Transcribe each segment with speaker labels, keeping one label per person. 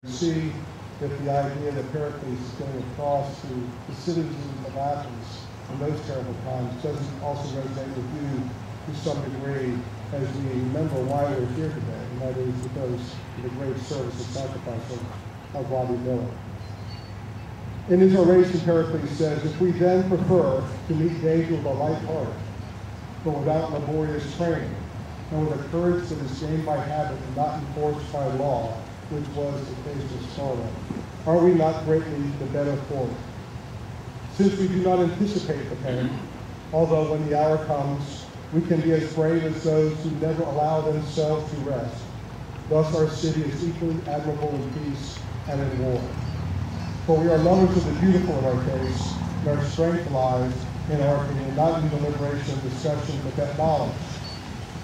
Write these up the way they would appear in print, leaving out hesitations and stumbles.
Speaker 1: See if the idea that Pericles is going across to the citizens of Athens in those terrible times doesn't also resonate with you to some degree as we remember why we're here today, and that is because of the great service and sacrifice of Robbie Miller. In his oration, Pericles says, if we then prefer to meet danger with a light heart, but without laborious training, and with a courage that is gained by habit and not enforced by law, which was the case of Sparta, are we not greatly the better for it? Since we do not anticipate the pain, although when the hour comes, we can be as brave as those who never allow themselves to rest. Thus our city is equally admirable in peace and in war. For we are lovers of the beautiful in our case, and our strength lies, in our opinion, not in deliberation and discussion, but that knowledge,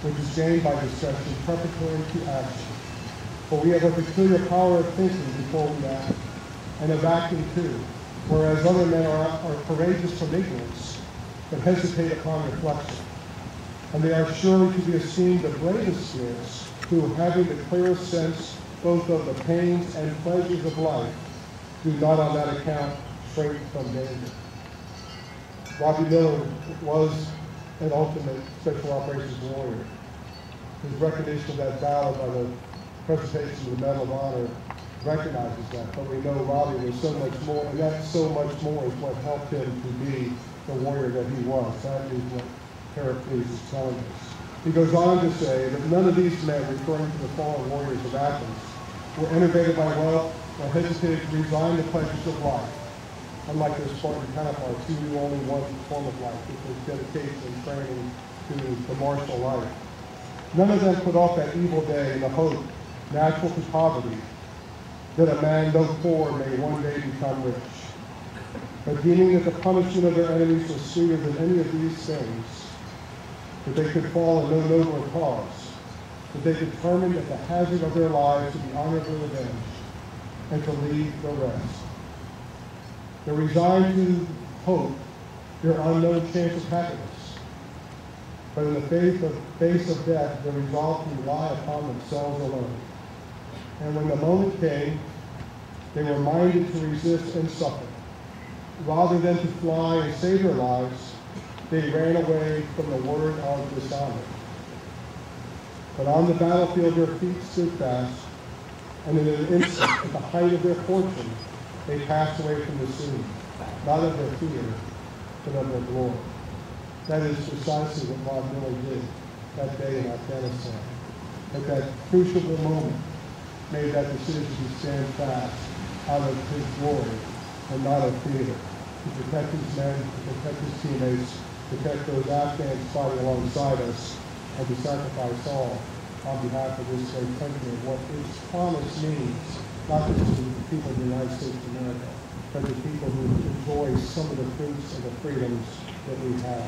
Speaker 1: which is gained by discussion preparatory to action. For we have a peculiar power of thinking before we act, and of acting too, whereas other men are courageous from ignorance, but hesitate upon reflection. And they are surely to be esteemed the bravest spirits, who, having the clearest sense both of the pains and pleasures of life, do not on that account shrink from danger. Robbie Miller was an ultimate special operations warrior. His recognition of that battle by the presentation of the Medal of Honor recognizes that, but we know Robbie was so much more, and that so much more is what helped him to be the warrior that he was. That is what Pericles is telling us. He goes on to say that none of these men, referring to the fallen warriors of Athens, were enervated by wealth or hesitated to resign the pleasures of life. Unlike their Spartan counterparts, who knew only one form of life, which was dedication and training to the martial life. None of them put off that evil day in the hope, natural to poverty, that a man, though poor, may one day become rich. But deeming that the punishment of their enemies was sweeter than any of these things, that they could fall in no nobler cause, that they determined at the hazard of their lives to be honorably avenged, and to leave the rest. They resigned to hope their unknown chance of happiness, but in the face of death, they resolved to rely upon themselves alone. And when the moment came, they were minded to resist and suffer. Rather than to fly and save their lives, they ran away from the word of dishonor. But on the battlefield, their feet stood fast, and in an instant, at the height of their fortune, they passed away from the scene, not of their fear, but of their glory. That is precisely what Rob Miller did that day in Afghanistan. At that crucial moment, made that decision to stand fast out of his glory and not of fear, to protect his men, to protect his teammates, to protect those Afghans fighting alongside us, and to sacrifice all on behalf of this great country and what its promise means, not just to the people of the United States of America, but to people who enjoy some of the fruits of the freedoms that we have.